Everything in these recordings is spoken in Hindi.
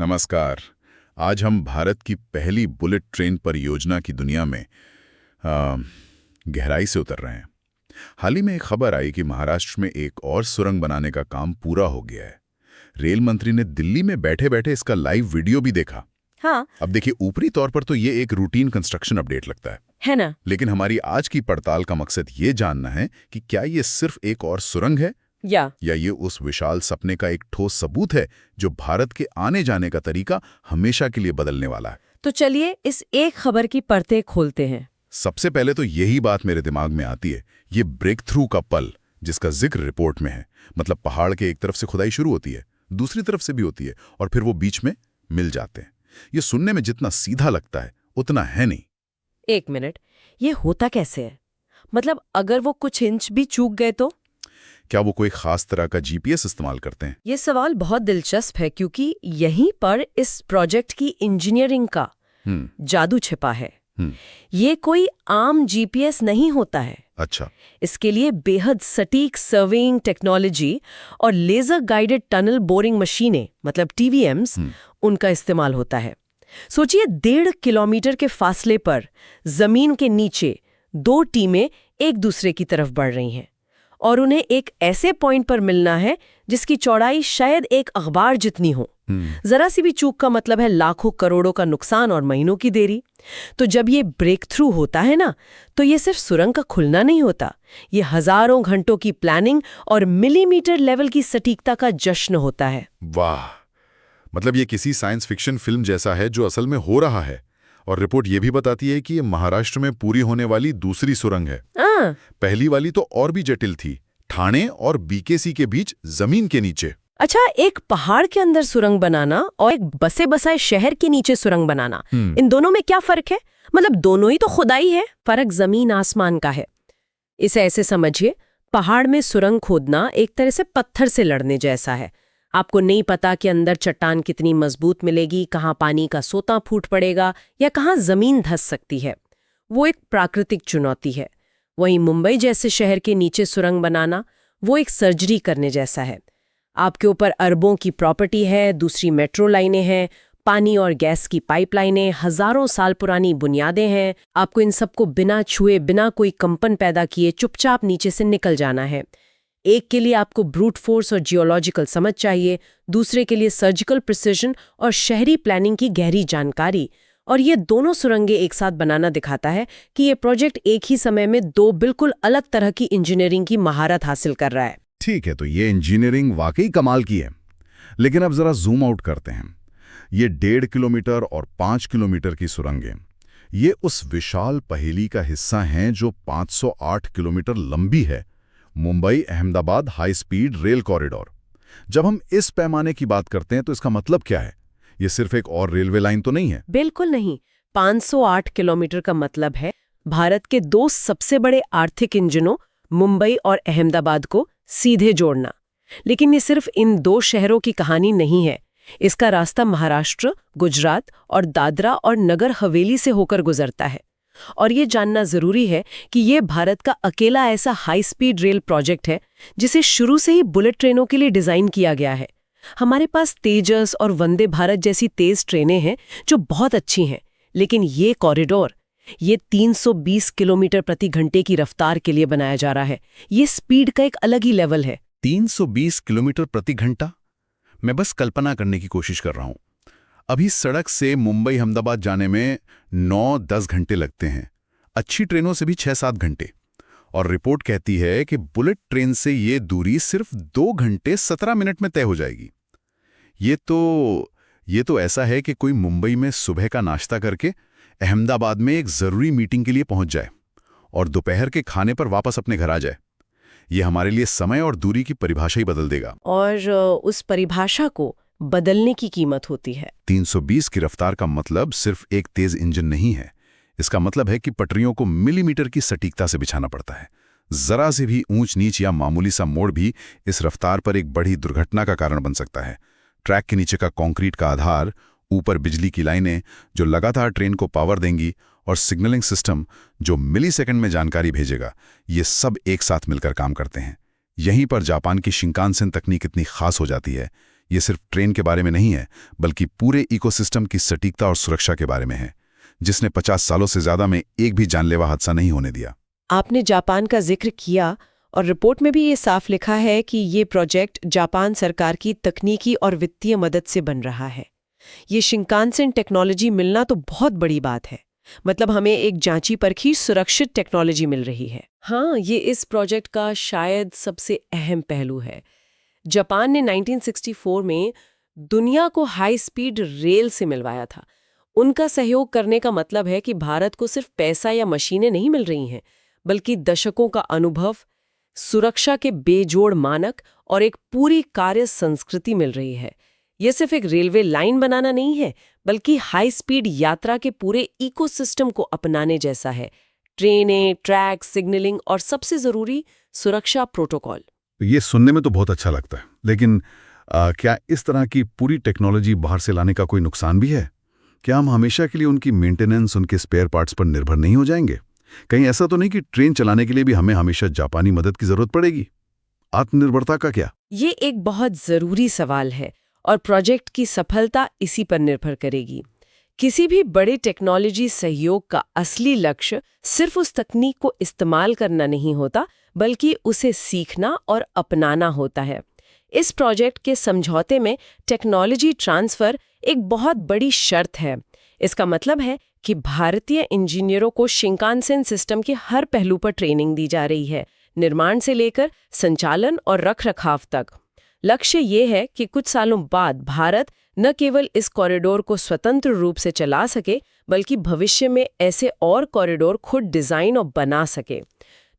नमस्कार। आज हम भारत की पहली बुलेट ट्रेन परियोजना की दुनिया में गहराई से उतर रहे हैं। हाल ही में एक खबर आई कि महाराष्ट्र में एक और सुरंग बनाने का काम पूरा हो गया है। रेल मंत्री ने दिल्ली में बैठे-बैठे इसका लाइव वीडियो भी देखा। हाँ। अब देखिए, ऊपरी तौर पर तो ये एक रूटीन कंस्ट्रक्शन अपडेट लगता है ना? लेकिन हमारी आज की पड़ताल का मकसद ये जानना है कि क्या ये सिर्फ एक और सुरंग है या ये उस विशाल सपने का एक ठोस सबूत है जो भारत के आने जाने का तरीका हमेशा के लिए बदलने वाला है। तो चलिए इस एक खबर की परतें खोलते हैं। सबसे पहले तो यही बात मेरे दिमाग में आती है, ये ब्रेक थ्रू का पल जिसका जिक्र रिपोर्ट में है। मतलब पहाड़ के एक तरफ से खुदाई शुरू होती है, दूसरी तरफ से भी होती है और फिर वो बीच में मिल जाते हैं। ये सुनने में जितना सीधा लगता है उतना है नहीं। एक मिनट, ये होता कैसे है? मतलब अगर वो कुछ इंच भी चूक गए तो? क्या वो कोई खास तरह का जीपीएस इस्तेमाल करते हैं? ये सवाल बहुत दिलचस्प है क्योंकि यहीं पर इस प्रोजेक्ट की इंजीनियरिंग का जादू छिपा है। ये कोई आम जीपीएस नहीं होता है। अच्छा। इसके लिए बेहद सटीक सर्वेइंग टेक्नोलॉजी और लेजर गाइडेड टनल बोरिंग मशीनें मतलब टीवीएम्स उनका इस्तेमाल होता है। सोचिए 1.5 किलोमीटर के फासले पर जमीन के नीचे दो टीमें एक दूसरे की तरफ बढ़ रही हैं और उन्हें एक ऐसे पॉइंट पर मिलना है जिसकी चौड़ाई शायद एक अखबार जितनी हो। जरा सी भी चूक का मतलब है लाखों करोड़ों का नुकसान और महीनों की देरी। तो जब ये ब्रेक थ्रू होता है ना, तो ये सिर्फ सुरंग का खुलना नहीं होता, ये हजारों घंटों की प्लानिंग और मिलीमीटर लेवल की सटीकता का जश्न होता है। वाह, मतलब ये किसी साइंस फिक्शन फिल्म जैसा है जो असल में हो रहा है। और रिपोर्ट ये भी बताती है कि ये महाराष्ट्र में पूरी होने वाली दूसरी सुरंग है। पहली वाली तो और भी जटिल थी, ठाणे और बीकेसी के बीच जमीन के नीचे। अच्छा, एक पहाड़ के अंदर सुरंग बनाना और एक बसे बसाए शहर के नीचे सुरंग बनाना, इन दोनों में क्या फर्क है? मतलब दोनों ही तो खुदाई है, फर्क जमीन आसमान का है। इसे ऐसे समझिए, पहाड़ में सुरंग खोदना एक तरह से पत्थर से लड़ने जैसा है। आपको नहीं पता कि अंदर चट्टान कितनी मजबूत मिलेगी, कहाँ पानी का सोता फूट पड़ेगा या कहाँ जमीन धंस सकती है। वो एक प्राकृतिक चुनौती है। वहीं मुंबई जैसे शहर के नीचे सुरंग बनाना, वो एक सर्जरी करने जैसा है। आपके ऊपर अरबों की प्रॉपर्टी है, दूसरी मेट्रो लाइनें हैं, पानी और गैस की पाइपलाइनें, हजारों साल पुरानी बुनियादें हैं। आपको इन सबको बिना छुए, बिना कोई कंपन पैदा किए चुपचाप नीचे से निकल जाना है। एक के लिए आपको ब्रूट फोर्स और जियोलॉजिकल समझ चाहिए, दूसरे के लिए सर्जिकल प्रिसिजन और शहरी प्लानिंग की गहरी जानकारी। और ये दोनों सुरंगें एक साथ बनाना दिखाता है कि ये प्रोजेक्ट एक ही समय में दो बिल्कुल अलग तरह की इंजीनियरिंग की महारत हासिल कर रहा है। ठीक है, तो ये इंजीनियरिंग वाकई कमाल की है। लेकिन अब जरा जूम आउट करते हैं। ये 1.5 किलोमीटर और 5 किलोमीटर की सुरंगें, ये उस विशाल पहेली का हिस्सा हैं जो 508 किलोमीटर लंबी है, Mumbai Ahmedabad high speed rail corridor. जब हम इस पैमाने की बात करते हैं तो इसका मतलब क्या है? ये सिर्फ एक और रेलवे लाइन तो नहीं है। बिल्कुल नहीं। 508 किलोमीटर का मतलब है भारत के दो सबसे बड़े आर्थिक इंजनों मुंबई और अहमदाबाद को सीधे जोड़ना। लेकिन ये सिर्फ इन दो शहरों की कहानी नहीं है। इसका रास्ता महाराष्ट्र, गुजरात और दादरा और नगर हवेली से होकर गुजरता है। और ये जानना जरूरी है कि ये भारत का अकेला ऐसा हाई स्पीड रेल प्रोजेक्ट है जिसे शुरू से ही बुलेट ट्रेनों के लिए डिजाइन किया गया है। हमारे पास तेजस और वंदे भारत जैसी तेज ट्रेनें हैं जो बहुत अच्छी हैं, लेकिन ये कॉरिडोर, ये 320 किलोमीटर प्रति घंटे की रफ्तार के लिए बनाया जा रहा है। ये स्पीड का एक अलग ही लेवल है। 320 किलोमीटर प्रति घंटा? मैं बस कल्पना करने की कोशिश कर रहा हूं। अभी सड़क से मुंबई अहमदाबाद जाने में 9-10 घंटे लगते हैं, अच्छी ट्रेनों से भी 6-7 घंटे। और रिपोर्ट कहती है कि बुलेट ट्रेन से ये दूरी सिर्फ 2 घंटे 17 मिनट में तय हो जाएगी। ये तो ऐसा है कि कोई मुंबई में सुबह का नाश्ता करके अहमदाबाद में एक जरूरी मीटिंग के लिए पहुंच जाए और दोपहर के खाने पर वापस अपने घर आ जाए। ये हमारे लिए समय और दूरी की परिभाषा ही बदल देगा। और उस परिभाषा को बदलने की कीमत होती है। 320 की रफ्तार का मतलब सिर्फ एक तेज इंजन नहीं है। इसका मतलब है कि पटरियों को मिलीमीटर की सटीकता से बिछाना पड़ता है। जरा से भी ऊंच नीच या मामूली सा मोड़ भी इस रफ्तार पर एक बड़ी दुर्घटना का कारण बन सकता है। ट्रैक के नीचे का कंक्रीट का आधार, ऊपर बिजली की लाइनें जो लगातार ट्रेन को पावर देंगी, और सिग्नलिंग सिस्टम जो मिलीसेकंड में जानकारी भेजेगा, ये सब एक साथ मिलकर काम करते हैं। यहीं पर जापान की शिंकानसेन तकनीक इतनी खास हो जाती है। ये सिर्फ ट्रेन के बारे में नहीं है, बल्कि पूरे इकोसिस्टम की सटीकता और सुरक्षा के बारे में है, जिसने 50 सालों से ज्यादा में एक भी जानलेवा हादसा नहीं होने दिया। आपने जापान का जिक्र किया और रिपोर्ट में भी ये साफ लिखा है कि ये प्रोजेक्ट जापान सरकार की तकनीकी और वित्तीय मदद से बन रहा है। ये शिंकानसेन टेक्नोलॉजी मिलना तो बहुत बड़ी बात है। मतलब हमें एक जांची परखी सुरक्षित टेक्नोलॉजी मिल रही है। हाँ, ये इस प्रोजेक्ट का शायद सबसे अहम पहलू है। जापान ने 1964 में दुनिया को हाई स्पीड रेल से मिलवाया था। उनका सहयोग करने का मतलब है कि भारत को सिर्फ पैसा या मशीनें नहीं मिल रही हैं, बल्कि दशकों का अनुभव, सुरक्षा के बेजोड़ मानक और एक पूरी कार्य संस्कृति मिल रही है। यह सिर्फ एक रेलवे लाइन बनाना नहीं है, बल्कि हाई स्पीड यात्रा के पूरे इकोसिस्टम को अपनाने जैसा है। ट्रेनें, ट्रैक, सिग्नलिंग और सबसे जरूरी सुरक्षा प्रोटोकॉल। ये सुनने में तो बहुत अच्छा लगता है, लेकिन क्या इस तरह की पूरी टेक्नोलॉजी बाहर से लाने का कोई नुकसान भी है? क्या हम हमेशा के लिए उनकी मेंटेनेंस, उनके स्पेयर पार्ट्स पर निर्भर नहीं हो जाएंगे? कहीं ऐसा तो नहीं कि ट्रेन चलाने के लिए भी हमें हमेशा जापानी मदद की जरूरत पड़ेगी? आत्मनिर्भरता का क्या? ये एक बहुत जरूरी सवाल है और प्रोजेक्ट की सफलता इसी पर निर्भर करेगी। किसी भी बड़े टेक्नोलॉजी सहयोग का असली लक्ष्य सिर्फ उस तकनीक को इस्तेमाल करना नहीं होता, बल्कि उसे सीखना और अपनाना होता है। इस प्रोजेक्ट के समझौते में टेक्नोलॉजी ट्रांसफर एक बहुत बड़ी शर्त है। इसका मतलब है कि भारतीय इंजीनियरों को शिंकानसेन सिस्टम के हर पहलू पर ट्रेनिंग दी जा रही है, निर्माण से लेकर संचालन और रखरखाव तक। लक्ष्य ये है कि कुछ सालों बाद भारत न केवल इस कॉरिडोर को स्वतंत्र रूप से चला सके, बल्कि भविष्य में ऐसे और कॉरिडोर खुद डिजाइन और बना सके।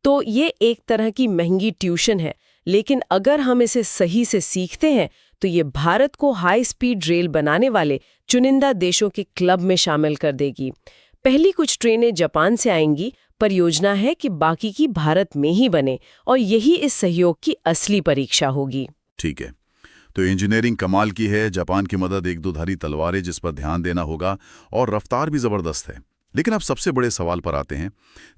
तो ये एक तरह की महंगी ट्यूशन है, लेकिन अगर हम इसे सही से सीखते हैं तो ये भारत को हाई स्पीड रेल बनाने वाले चुनिंदा देशों के क्लब में शामिल कर देगी। पहली कुछ ट्रेनें जापान से आएंगी, परियोजना है कि बाकी की भारत में ही बने, और यही इस सहयोग की असली परीक्षा होगी। ठीक है, तो इंजीनियरिंग कमाल की है, जापान की मदद एक दुधारी तलवार है जिस पर ध्यान देना होगा, और रफ्तार भी जबरदस्त है। लेकिन अब सबसे बड़े सवाल पर आते हैं।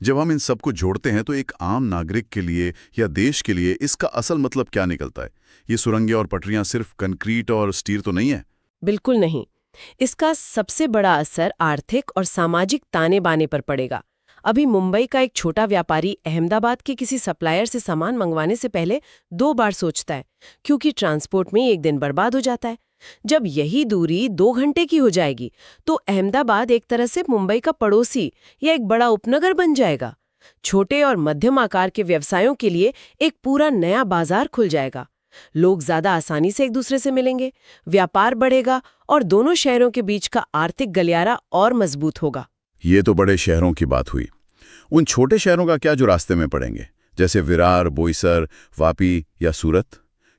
जब हम इन सबको जोड़ते हैं तो एक आम नागरिक के लिए या देश के लिए इसका असल मतलब क्या निकलता है? ये सुरंगें और पटरियां सिर्फ कंक्रीट और स्टील तो नहीं है? बिल्कुल नहीं। इसका सबसे बड़ा असर आर्थिक और सामाजिक ताने बाने पर पड़ेगा। अभी मुंबई का एक छोटा व्यापारी अहमदाबाद के किसी सप्लायर से सामान मंगवाने से पहले 2 बार सोचता है, क्योंकि ट्रांसपोर्ट में 1 दिन बर्बाद हो जाता है। जब यही दूरी 2 घंटे की हो जाएगी तो अहमदाबाद एक तरह से मुंबई का पड़ोसी या एक बड़ा उपनगर बन जाएगा। छोटे और मध्यम आकार के व्यवसायों के लिए एक पूरा नया बाजार खुल जाएगा। लोग ज्यादा आसानी से एक दूसरे से मिलेंगे, व्यापार बढ़ेगा और दोनों शहरों के बीच का आर्थिक गलियारा और मजबूत होगा। ये तो बड़े शहरों की बात हुई। उन छोटे शहरों का क्या जो रास्ते में पड़ेंगे, जैसे विरार, बोईसर, वापी या सूरत?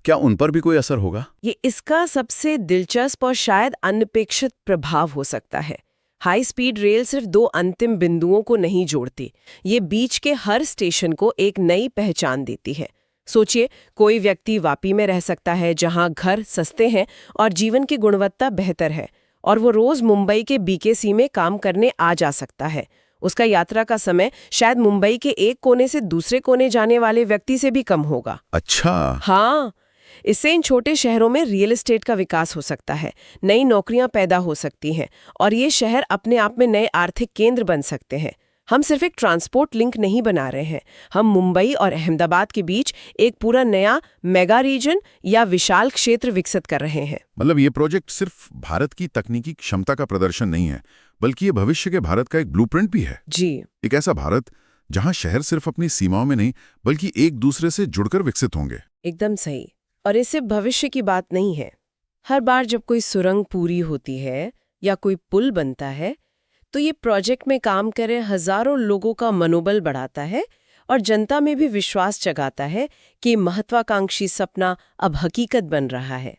क्या उन पर भी कोई असर होगा? ये इसका सबसे दिलचस्प और शायद अनपेक्षित प्रभाव हो सकता है। हाई स्पीड रेल सिर्फ 2 अंतिम बिंदुओं को नहीं जोड़ती, ये बीच के हर स्टेशन को एक नई पहचान देती है। सोचिए, कोई व्यक्ति वापी में रह सकता है जहां घर सस्ते हैं और जीवन की गुणवत्ता बेहतर है, और वो रोज मुंबई के बीकेसी में काम करने आ जा सकता है। उसका यात्रा का समय शायद मुंबई के एक कोने से दूसरे कोने जाने वाले व्यक्ति से भी कम होगा। अच्छा। हाँ, इससे इन छोटे शहरों में रियल एस्टेट का विकास हो सकता है, नई नौकरियां पैदा हो सकती हैं और ये शहर अपने आप में नए आर्थिक केंद्र बन सकते हैं। हम सिर्फ एक ट्रांसपोर्ट लिंक नहीं बना रहे हैं, हम मुंबई और अहमदाबाद के बीच एक पूरा नया मेगा रीजन या विशाल क्षेत्र विकसित कर रहे हैं। मतलब ये प्रोजेक्ट सिर्फ भारत की तकनीकी क्षमता का प्रदर्शन नहीं है, बल्कि ये भविष्य के भारत का एक ब्लूप्रिंट भी है। जी, एक ऐसा भारत जहां शहर सिर्फ अपनी सीमाओं में नहीं, बल्कि एक दूसरे से जुड़कर विकसित होंगे। एकदम सही। और इससे भविष्य की बात नहीं है। हर बार जब कोई सुरंग पूरी होती है या कोई पुल बनता है, तो ये प्रोजेक्ट में काम करे हजारों लोगों का मनोबल बढ़ाता है और जनता में भी विश्वास जगाता है कि महत्वाकांक्षी सपना अब हकीकत बन रहा है।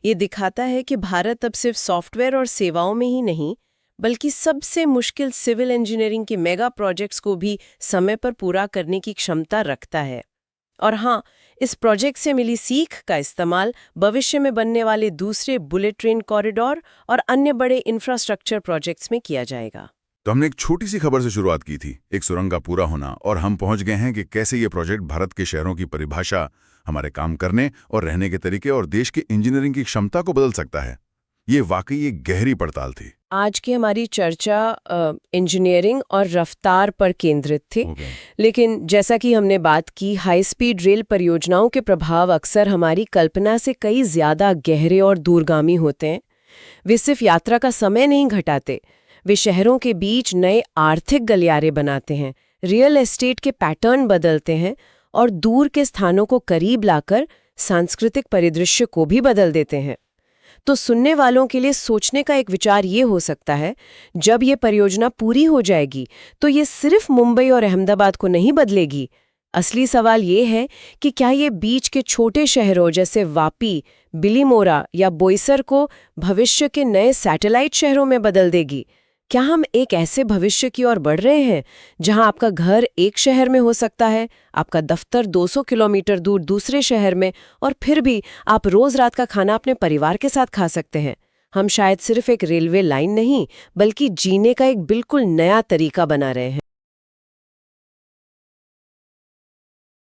ये दिखाता है कि भारत अब सिर्फ सॉफ्टवेयर और सेवाओं में ही नहीं, बल्कि सबसे मुश्किल सिविल इंजीनियरिंग के मेगा प्रोजेक्ट्स को भी समय पर पूरा करने की क्षमता रखता है। और हाँ, इस प्रोजेक्ट से मिली सीख का इस्तेमाल भविष्य में बनने वाले दूसरे बुलेट ट्रेन कॉरिडोर और अन्य बड़े इंफ्रास्ट्रक्चर प्रोजेक्ट्स में किया जाएगा। तो हमने एक छोटी सी खबर से शुरुआत की थी, एक सुरंग का पूरा होना, और हम पहुंच गए हैं कि कैसे ये प्रोजेक्ट भारत के शहरों की परिभाषा, हमारे काम करने और रहने के तरीके और देश की इंजीनियरिंग की क्षमता को बदल सकता है। ये वाकई एक गहरी पड़ताल थी। आज की हमारी चर्चा इंजीनियरिंग और रफ्तार पर केंद्रित थी। लेकिन जैसा कि हमने बात की, हाई स्पीड रेल परियोजनाओं के प्रभाव अक्सर हमारी कल्पना से कई ज्यादा गहरे और दूरगामी होते हैं। वे सिर्फ यात्रा का समय नहीं घटाते, वे शहरों के बीच नए आर्थिक गलियारे बनाते हैं, रियल एस्टेट के पैटर्न बदलते हैं और दूर के स्थानों को करीब लाकर सांस्कृतिक परिदृश्य को भी बदल देते हैं। तो सुनने वालों के लिए सोचने का एक विचार ये हो सकता है, जब ये परियोजना पूरी हो जाएगी तो ये सिर्फ मुंबई और अहमदाबाद को नहीं बदलेगी। असली सवाल ये है कि क्या ये बीच के छोटे शहरों जैसे वापी, बिलीमोरा या बोईसर को भविष्य के नए सैटेलाइट शहरों में बदल देगी? क्या हम एक ऐसे भविष्य की ओर बढ़ रहे हैं जहां आपका घर एक शहर में हो सकता है, आपका दफ्तर 200 किलोमीटर दूर दूसरे शहर में, और फिर भी आप रोज रात का खाना अपने परिवार के साथ खा सकते हैं? हम शायद सिर्फ एक रेलवे लाइन नहीं, बल्कि जीने का एक बिल्कुल नया तरीका बना रहे हैं।